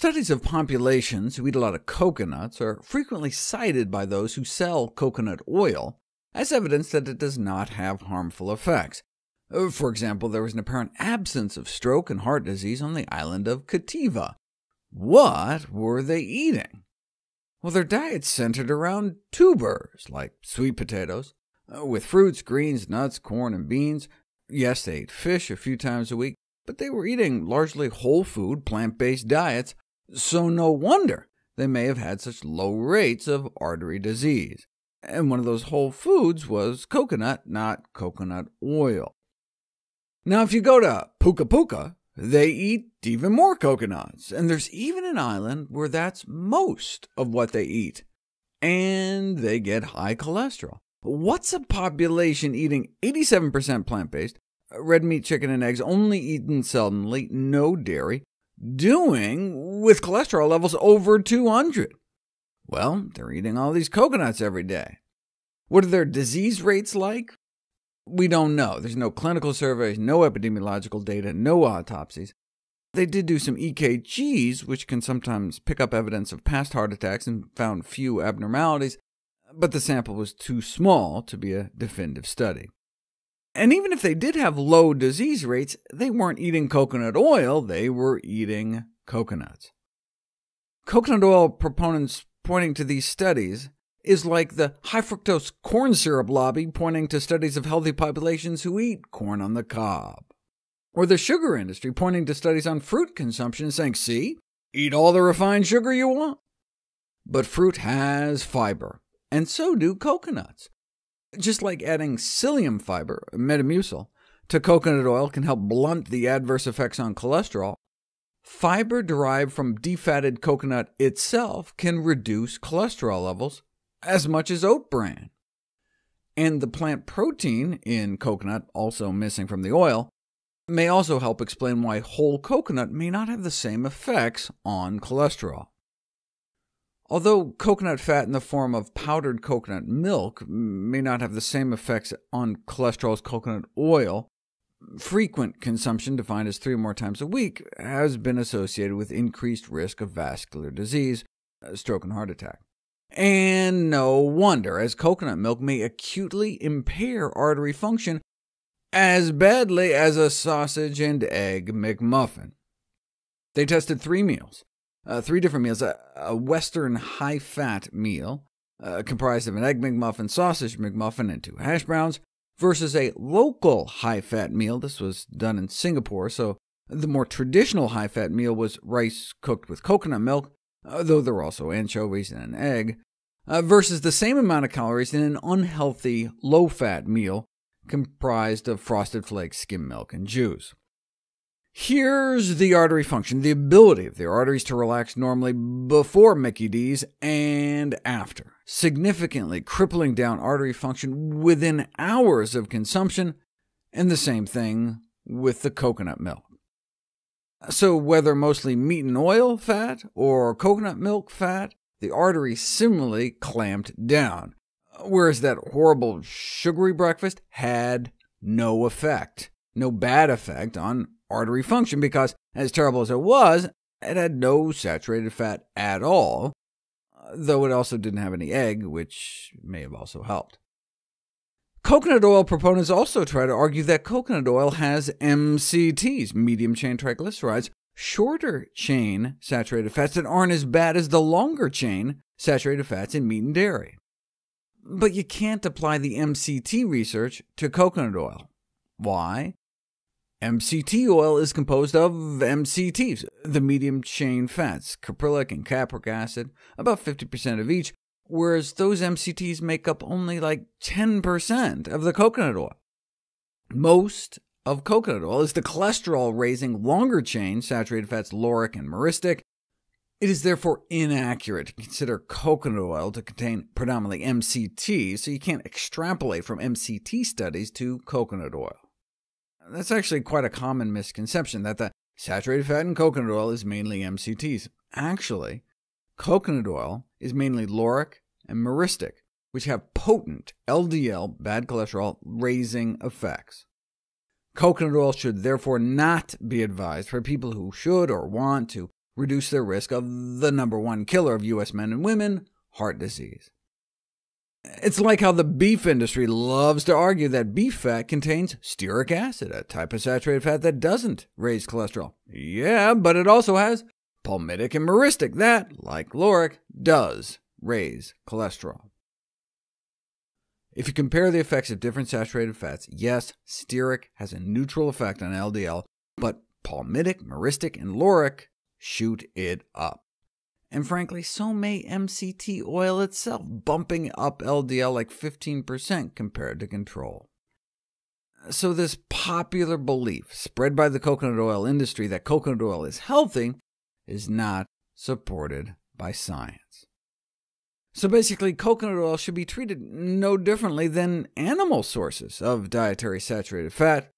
Studies of populations who eat a lot of coconuts are frequently cited by those who sell coconut oil as evidence that it does not have harmful effects. For example, there was an apparent absence of stroke and heart disease on the island of Kativa. What were they eating? Well, their diet centered around tubers, like sweet potatoes, with fruits, greens, nuts, corn, and beans. Yes, they ate fish a few times a week, but they were eating largely whole food, plant-based diets, so no wonder they may have had such low rates of artery disease. And one of those whole foods was coconut, not coconut oil. Now, if you go to Puka Puka, they eat even more coconuts, and there's even an island where that's most of what they eat. And they get high cholesterol. What's a population eating 87% plant-based, red meat, chicken, and eggs only eaten seldomly, no dairy, doing with cholesterol levels over 200? Well, they're eating all these coconuts every day. What are their disease rates like? We don't know. There's no clinical surveys, no epidemiological data, no autopsies. They did do some EKGs, which can sometimes pick up evidence of past heart attacks, and found few abnormalities, but the sample was too small to be a definitive study. And even if they did have low disease rates, they weren't eating coconut oil, they were eating coconuts. Coconut oil proponents pointing to these studies is like the high-fructose corn syrup lobby pointing to studies of healthy populations who eat corn on the cob. Or the sugar industry pointing to studies on fruit consumption and saying, see, eat all the refined sugar you want. But fruit has fiber, and so do coconuts. Just like adding psyllium fiber, metamucil, to coconut oil can help blunt the adverse effects on cholesterol, fiber derived from defatted coconut itself can reduce cholesterol levels as much as oat bran. And the plant protein in coconut, also missing from the oil, may also help explain why whole coconut may not have the same effects on cholesterol. Although coconut fat in the form of powdered coconut milk may not have the same effects on cholesterol as coconut oil, frequent consumption, defined as 3 or more times a week, has been associated with increased risk of vascular disease, stroke, and heart attack. And no wonder, as coconut milk may acutely impair artery function as badly as a sausage and egg McMuffin. They tested 3 meals. 3 different meals, a Western high-fat meal, comprised of an egg McMuffin, sausage McMuffin, and 2 hash browns, versus a local high-fat meal. This was done in Singapore, so the more traditional high-fat meal was rice cooked with coconut milk, though there were also anchovies and an egg, versus the same amount of calories in an unhealthy low-fat meal comprised of frosted flakes, skim milk, and juice. Here's the artery function, the ability of the arteries to relax normally before Mickey D's and after, significantly crippling down artery function within hours of consumption, and the same thing with the coconut milk. So whether mostly meat and oil fat or coconut milk fat, the artery similarly clamped down, whereas that horrible sugary breakfast had no effect, no bad effect on artery function, because, as terrible as it was, it had no saturated fat at all, though it also didn't have any egg, which may have also helped. Coconut oil proponents also try to argue that coconut oil has MCTs, medium-chain triglycerides, shorter-chain saturated fats that aren't as bad as the longer-chain saturated fats in meat and dairy. But you can't apply the MCT research to coconut oil. Why? MCT oil is composed of MCTs, the medium-chain fats, caprylic and capric acid, about 50% of each, whereas those MCTs make up only like 10% of the coconut oil. Most of coconut oil is the cholesterol-raising longer-chain saturated fats lauric and myristic. It is therefore inaccurate to consider coconut oil to contain predominantly MCT, so you can't extrapolate from MCT studies to coconut oil. That's actually quite a common misconception, that the saturated fat in coconut oil is mainly MCTs. Actually, coconut oil is mainly lauric and myristic, which have potent LDL, bad cholesterol, raising effects. Coconut oil should therefore not be advised for people who should or want to reduce their risk of the #1 killer of U.S. men and women, heart disease. It's like how the beef industry loves to argue that beef fat contains stearic acid, a type of saturated fat that doesn't raise cholesterol. Yeah, but it also has palmitic and myristic that, like lauric, does raise cholesterol. If you compare the effects of different saturated fats, yes, stearic has a neutral effect on LDL, but palmitic, myristic, and lauric shoot it up. And frankly, so may MCT oil itself, bumping up LDL like 15% compared to control. So this popular belief, spread by the coconut oil industry, that coconut oil is healthy, is not supported by science. So basically, coconut oil should be treated no differently than animal sources of dietary saturated fat.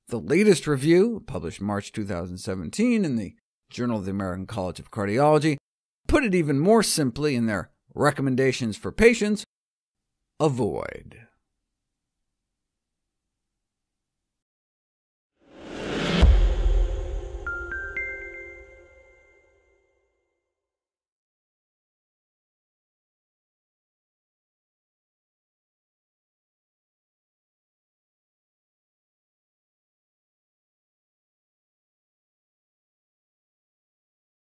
The latest review, published March 2017 in the Journal of the American College of Cardiology, put it even more simply in their recommendations for patients: avoid.